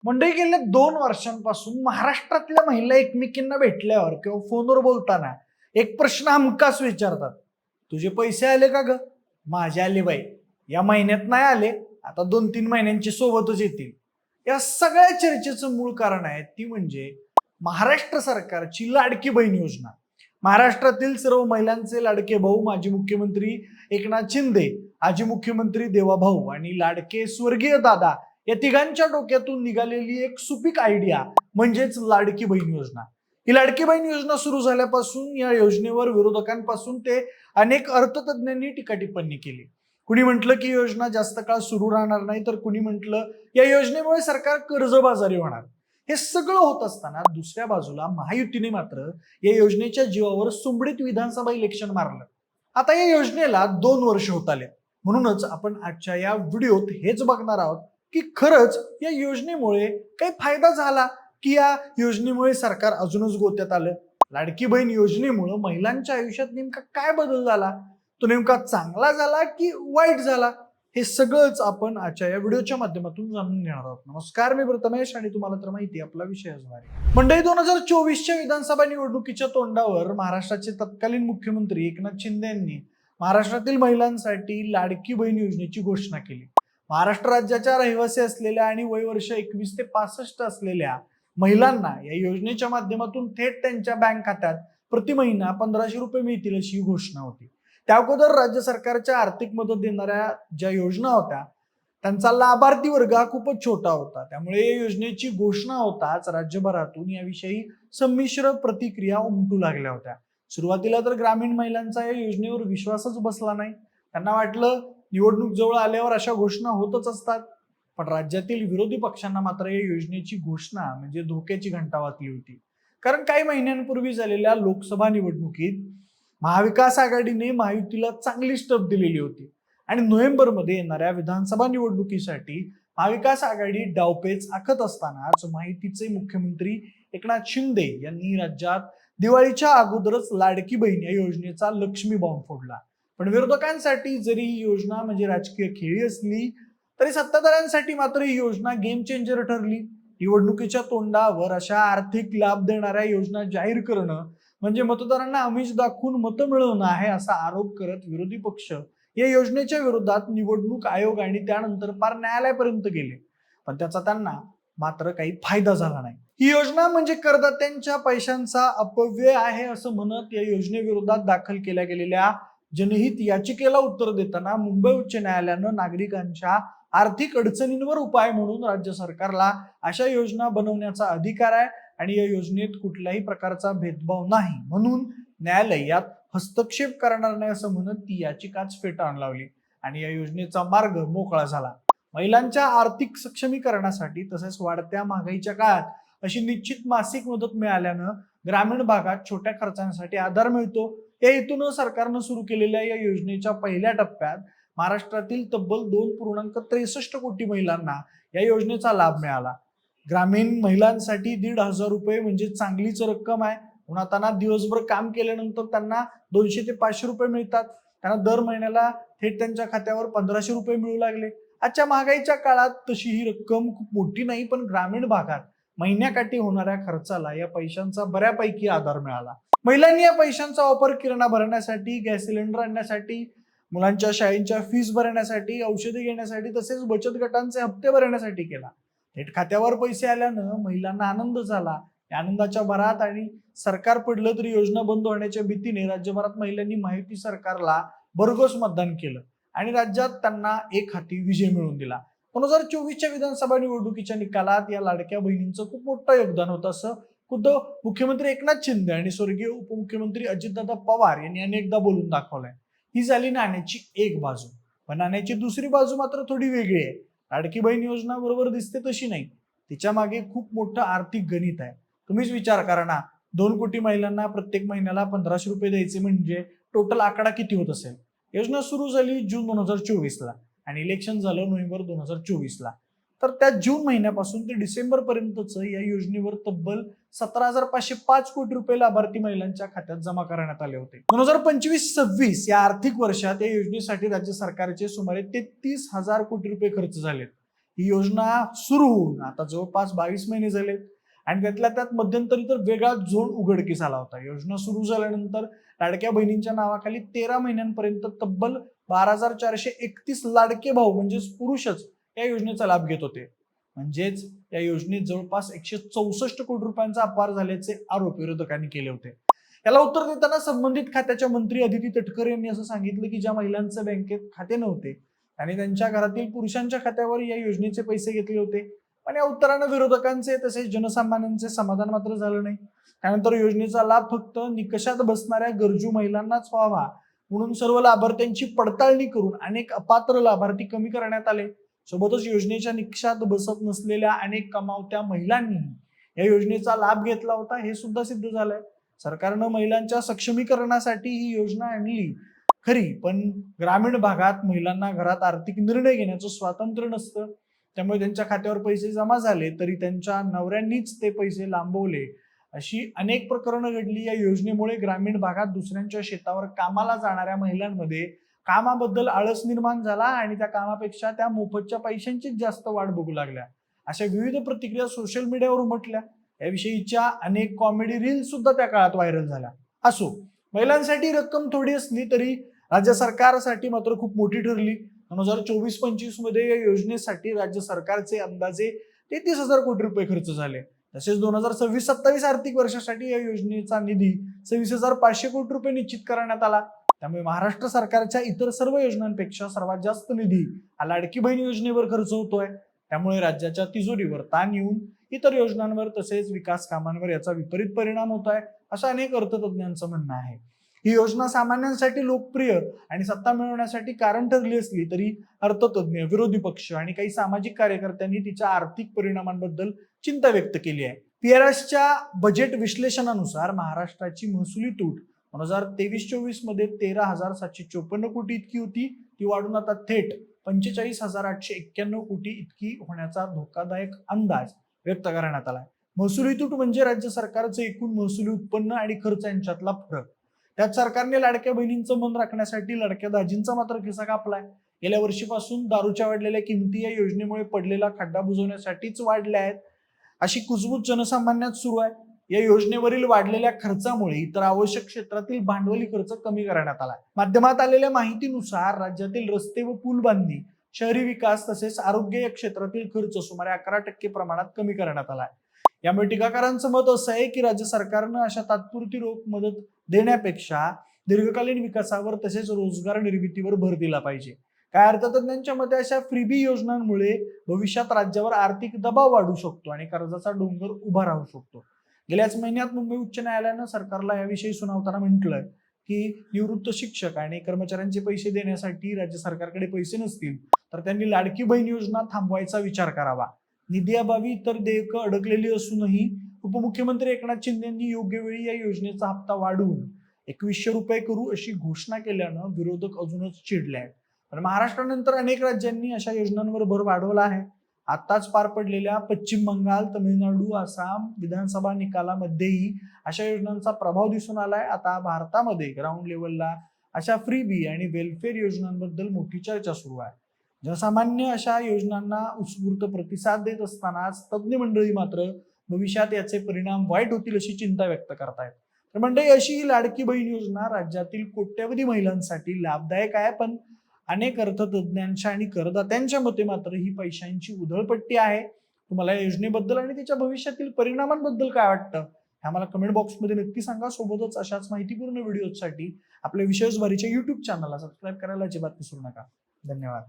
मंडळी गेल्या 2 वर्षांपासून महाराष्ट्रातल्या महिला एकमेकींना भेटल्यावर किंवा फोनवर बोलताना एक प्रश्न हमखास विचारतात, तुझे पैसे आले का ग? माझे आले बाई, या महिन्यात नाही आले, आता 2-3 महिन्यांची सोबतच येतील. या सगळ्या चर्चेचं मूळ कारण आहे ती म्हणजे महाराष्ट्र सरकारची लाडकी बहीण योजना. महाराष्ट्रातील सर्व महिलांचे लाडके भाऊ माजी मुख्यमंत्री एकनाथ शिंदे, आजी मुख्यमंत्री देवाभाऊ आणि लाडके स्वर्गीय दादा या तिघांच्या डोक्यातून निघालेली एक सुपीक आयडिया म्हणजेच लाडकी बहीण योजना. ही लाडकी बहीण योजना सुरू झाल्यापासून या योजनेवर विरोधकांपासून ते अनेक अर्थतज्ञांनी टीका टिप्पणी केली. कुणी म्हटलं की योजना जास्त काळ सुरू राहणार नाही, तर कुणी म्हटलं या योजनेमुळे सरकार कर्जबाजारी होणार. हे सगळं होत असताना दुसऱ्या बाजूला महायुतीने मात्र या योजनेच्या जीवावर सुंबडीत विधानसभा इलेक्शन मारलं. आता या योजनेला 2 वर्ष होत आले, म्हणूनच आपण आजच्या या व्हिडिओत हेच बघणार आहोत की खरंच या योजनेमुळे काही फायदा झाला की या योजनेमुळे सरकार अजूनच गोत्यात आलं. लाडकी बहीण योजनेमुळे महिलांच्या आयुष्यात नेमका काय बदल झाला, तो नेमका चांगला झाला की वाईट झाला, हे सगळंच आपण आजच्या या व्हिडिओच्या माध्यमातून जाणून घेणार आहोत. नमस्कार, मी प्रथमेश आणि तुम्हाला तर माहिती आपला विषय असणार आहे. मंडळी, 2024च्या विधानसभा निवडणुकीच्या तोंडावर महाराष्ट्राचे तत्कालीन मुख्यमंत्री एकनाथ शिंदे यांनी महाराष्ट्रातील महिलांसाठी लाडकी बहीण योजनेची घोषणा केली. महाराष्ट्र राज्याच्या रहिवासी असलेल्या आणि वयवर्ष 21 ते 65 असलेल्या महिलांना या योजनेच्या माध्यमातून थेट त्यांच्या बँक खात्यात प्रति महिना 1500 रुपये मिळतील अशी घोषणा होती. त्या अगोदर राज्य सरकारच्या आर्थिक मदत देणाऱ्या ज्या योजना होत्या त्यांचा लाभार्थी वर्ग हा खूपच छोटा होता. त्यामुळे या योजनेची घोषणा होताच राज्यभरातून याविषयी संमिश्र प्रतिक्रिया उमटू लागल्या होत्या. सुरुवातीला तर ग्रामीण महिलांचा या योजनेवर विश्वासच बसला नाही. त्यांना वाटलं निवडणूक जवळ आल्यावर अशा घोषणा होतच असतात. पण राज्यातील विरोधी पक्षांना मात्र या योजनेची घोषणा म्हणजे धोक्याची घंटा वाजली होती. कारण काही महिन्यांपूर्वी झालेल्या लोकसभा निवडणुकीत महाविकास आघाडीने महायुतीला चांगली स्टफ दिलेली होती आणि नोव्हेंबरमध्ये येणाऱ्या विधानसभा निवडणुकीसाठी महाविकास आघाडी डावपेच आखत असतानाच महायुतीचे मुख्यमंत्री एकनाथ शिंदे यांनी राज्यात दिवाळीच्या अगोदरच लाडकी बहीण या योजनेचा लक्ष्मी बॉम्ब फोडला. पण विरोधकांसाठी जरी ही योजना म्हणजे राजकीय खेळी असली तरी सत्ताधाऱ्यांसाठी मात्र ही योजना गेम चेंजर ठरली. निवडणुकीच्या तोंडावर अशा आर्थिक लाभ देणाऱ्या योजना जाहीर करणं म्हणजे मतदारांना आमिष दाखवून मतं मिळवणं आहे असा आरोप करत विरोधी पक्ष या योजनेच्या विरोधात निवडणूक आयोग आणि त्यानंतर पार न्यायालयापर्यंत गेले. पण त्याचा त्यांना मात्र काही फायदा झाला नाही. ही योजना म्हणजे करदात्यांच्या पैशांचा अपव्यय आहे असं म्हणत या योजनेविरोधात दाखल केल्या गेलेल्या जनहित याचिकेला उत्तर देताना मुंबई उच्च न्यायालयानं नागरिकांच्या आर्थिक अडचणींवर उपाय म्हणून राज्य सरकारला अशा योजना बनवण्याचा अधिकार आहे आणि या योजनेत कुठल्याही प्रकारचा भेदभाव नाही, म्हणून न्यायालय यात हस्तक्षेप करणार नाही असं म्हणत ती याचिकाच फेटाळून लावली आणि या योजनेचा मार्ग मोकळा झाला. महिलांच्या आर्थिक सक्षमीकरणासाठी तसेच वाढत्या महागाईच्या काळात अशी निश्चित मासिक मदत मिळाल्यानं ग्रामीण भागात छोट्या खर्चांसाठी आधार मिळतो. या हेतून सरकारनं सुरू केलेल्या या योजनेच्या पहिल्या टप्प्यात महाराष्ट्रातील तब्बल 2.63 कोटी महिलांना या योजनेचा लाभ मिळाला. ग्रामीण महिलांसाठी 1,500 रुपये म्हणजे चांगलीच रक्कम आहे. उन्हातान्हात दिवसभर काम केल्यानंतर त्यांना 200 ते 500 रुपये मिळतात. त्यांना दर महिन्याला थेट त्यांच्या खात्यावर 1500 रुपये मिळू लागले. आजच्या महागाईच्या काळात तशी ही रक्कम खूप मोठी नाही, पण ग्रामीण भागात महिन्याकाठी होणाऱ्या खर्चाला या पैशांचा बऱ्यापैकी आधार मिळाला. महिलांनी या पैशांचा वापर किराणा भरण्यासाठी, गॅस सिलेंडर आणण्यासाठी, मुलांच्या शाळेच्या फीस भरण्यासाठी, औषधे घेण्यासाठी तसेच बचत गटांचे हप्ते भरण्यासाठी केला. थेट खात्यावर पैसे आल्यानं महिलांना आनंद झाला. या आनंदाच्या भरात आणि सरकार पडलं तरी योजना बंद होण्याच्या भीतीने राज्यभरात महिलांनी महायुती सरकारला भरघोस मतदान केलं आणि राज्यात त्यांना एक हाती विजय मिळवून दिला. 2024च्या विधानसभा निवडणुकीच्या निकालात या लाडक्या बहिणींचं खूप मोठं योगदान होतं असं खुद्द मुख्यमंत्री एकनाथ शिंदे आणि स्वर्गीय उपमुख्यमंत्री अजितदादा पवार यांनी अनेकदा बोलून दाखवलंय. ही झाली नाण्याची एक बाजू, पण नाण्याची दुसरी बाजू मात्र थोडी वेगळी आहे. लाडकी बहीण योजना बरोबर दिसते तशी नाही, तिच्या मागे खूप मोठं आर्थिक गणित आहे. तुम्हीच विचार करा ना, 2 कोटी महिलांना प्रत्येक महिन्याला 1500 रुपये द्यायचे म्हणजे टोटल आकडा किती होत असेल. योजना सुरू झाली जून 2024ला आणि इलेक्शन झालं नोव्हेंबर 2024ला. तर त्या जून महिन्यापासून ते डिसेंबर पर्यंतच या योजनेवर तब्बल 17,505 कोटी रुपये लाभार्थी महिलांच्या खात्यात जमा करण्यात आले होते. 2025-26 या आर्थिक वर्षात या योजनेसाठी राज्य सरकारचे सुमारे 33,000 कोटी रुपये खर्च झाले. ही योजना सुरू होऊन आता जवळपास 22 महिने झालेत आणि त्यातल्या त्यात मध्यंतरी तर वेगळा झोन उघडकीस आला होता. योजना सुरू झाल्यानंतर लाडक्या बहिणींच्या नावाखाली 13 महिन्यांपर्यंत तब्बल 12,431 लाडके भाऊ म्हणजेच पुरुषच या योजनेचा लाभ घेत होते. म्हणजेच या योजनेत जवळपास 164 कोटी रुपयांचा अपहार झाल्याचे आरोप विरोधकांनी केले होते. याला उत्तर देताना संबंधित खात्याच्या मंत्री अदिती तटकरे यांनी असं सांगितलं की ज्या महिलांचे बँकेत खाते नव्हते आणि त्यांच्या घरातील पुरुषांच्या खात्यावर या योजनेचे पैसे घेतले होते. पण या उत्तरानं विरोधकांचे तसेच जनसामान्यांचे समाधान मात्र झालं नाही. त्यानंतर योजनेचा लाभ फक्त निकषात बसणाऱ्या गरजू महिलांनाच व्हावा म्हणून सर्व लाभार्थ्यांची पडताळणी करून अनेक अपात्र लाभार्थी कमी करण्यात आले. सोबतच योजनेच्या निकषात बसत नसलेल्या अनेक कमावत्या महिलांनी या योजनेचा लाभ घेतला होता हे सुद्धा सिद्ध झालंय. सरकारनं महिलांच्या सक्षमीकरणासाठी ही योजना आणली खरी, पण ग्रामीण भागात महिलांना घरात आर्थिक निर्णय घेण्याचं स्वातंत्र्य नसतं. त्यामुळे त्यांच्या खात्यावर पैसे जमा झाले तरी त्यांच्या नवऱ्यांनीच ते पैसे लांबवले अशी अनेक प्रकरणं घडली. या योजनेमुळे ग्रामीण भागात दुसऱ्यांच्या शेतावर कामाला जाणाऱ्या महिलांमध्ये कामाबद्दल आळस निर्माण झाला आणि त्या कामापेक्षा त्या मोफतच्या पैशांचीच जास्त वाट बघू लागल्या. अशा विविध प्रतिक्रिया सोशल मीडियावर उमटल्या. याविषयीच्या अनेक कॉमेडी रील सुद्धा त्या काळात व्हायरल झाल्या. असो, महिलांसाठी रक्कम थोडी असली तरी राज्य सरकारसाठी मात्र खूप मोठी ठरली. 2024-25 मध्ये या योजनेसाठी राज्य सरकारचे अंदाजे 33,000 कोटी रुपये खर्च झाले. तसेच 2026-27 आर्थिक वर्षासाठी या योजनेचा निधी 26,500 कोटी रुपये निश्चित करण्यात आला. त्यामुळे महाराष्ट्र सरकारच्या इतर सर्व योजनांपेक्षा सर्वात जास्त निधी हा लाडकी बहीण योजनेवर खर्च होतोय. त्यामुळे राज्याच्या तिजोरीवर ताण येऊन इतर योजनांवर तसेच विकास कामांवर याचा विपरीत परिणाम होत आहे असं अनेक अर्थतज्ञांचं म्हणणं आहे. ही योजना सामान्यांसाठी लोकप्रिय आणि सत्ता मिळवण्यासाठी कारण ठरली असली तरी अर्थतज्ञ, विरोधी पक्ष आणि काही सामाजिक कार्यकर्त्यांनी तिच्या आर्थिक परिणामांबद्दल चिंता व्यक्त केली आहे. पीआरआयच्या बजेट विश्लेषणानुसार महाराष्ट्राची महसुली तूट 2023-24 मध्ये 13,754 कोटी इतकी होती. ती वाढून आता थेट 45,891 कोटी इतकी होण्याचा धोकादायक अंदाज व्यक्त करण्यात आलाय. महसुली तूट म्हणजे राज्य सरकारचं एकूण महसुली उत्पन्न आणि खर्च यांच्यातला फरक. त्यात सरकारने लाडक्या बहिणींचं मन राखण्यासाठी लाडक्या दाजींचा मात्र खिसा कापलाय. गेल्या वर्षीपासून दारूच्या वाढलेल्या किमती या योजनेमुळे पडलेला खड्डा बुजवण्यासाठीच वाढल्या आहेत अशी कुजबूज जनसामान्यात सुरू आहे. या योजनेवरील वाढलेल्या खर्चामुळे इतर आवश्यक क्षेत्रातील भांडवली खर्च कमी करण्यात आला. माध्यमात आलेल्या माहितीनुसार राज्यातील रस्ते व पूल बांधणी, शहरी विकास तसेच आरोग्य या क्षेत्रातील खर्च सुमारे 11% प्रमाणात कमी करण्यात आला. यामुळे टीकाकारांचं मत असं आहे की राज्य सरकारनं अशा तात्पुरती रोख मदत देण्यापेक्षा दीर्घकालीन विकासावर तसेच रोजगार निर्मितीवर भर दिला पाहिजे. काय अर्थतज्ञांच्या मते अशा फ्रीबी योजनांमुळे भविष्यात राज्यावर आर्थिक दबाव वाढू शकतो आणि कर्जाचा डोंगर उभा राहू शकतो. गेल्याच महिन्यात मुंबई उच्च न्यायालयानं सरकारला याविषयी सुनावताना म्हटलंय की निवृत्त शिक्षक आणि कर्मचाऱ्यांचे पैसे देण्यासाठी राज्य सरकारकडे पैसे नसतील तर त्यांनी लाडकी बहीण योजना थांबवायचा विचार करावा. निधीअभावी तर देयकं अडकलेली असूनही उपमुख्यमंत्री एकनाथ शिंदे यांनी योग्य वेळी या योजनेचा हप्ता वाढवून 2100 रुपये करू अशी घोषणा केल्यानं विरोधक अजूनच चिडले आहेत. पण महाराष्ट्रानंतर अनेक राज्यांनी अशा योजनांवर भर वाढवला आहे. आताच पार पडलेल्या पश्चिम बंगाल, तमिळनाडू, आसाम विधानसभा निकालामध्येही अशा योजनांचा प्रभाव दिसून आलाय. आता भारतामध्ये ग्राउंड लेवलला अशा फ्रीबी आणि वेलफेअर योजनांबद्दल मोठी चर्चा सुरू आहे. जनसामान्य अशा योजनांना उत्स्फूर्त प्रतिसाद देत असतानाच तज्ज्ञ मंडळी मात्र भविष्यात याचे परिणाम वाईट होतील अशी चिंता व्यक्त करतायत. तर मंडळी, अशी ही लाडकी बहीण योजना राज्यातील कोट्यवधी महिलांसाठी लाभदायक आहे, पण अनेक अर्थतज्ञांच्या आणि करदात्यांच्या मते मात्र ही पैशांची उधळपट्टी आहे. तुम्हाला या योजनेबद्दल आणि त्याच्या भविष्यातील परिणामांबद्दल काय वाटतं हे आम्हाला कमेंट बॉक्समध्ये नक्की सांगा. सोबतच अशाच माहितीपूर्ण व्हिडिओसाठी आपल्या विशेष बारीच्या YouTube चॅनलला सबस्क्राईब करायला अजिबात विसरू नका. धन्यवाद.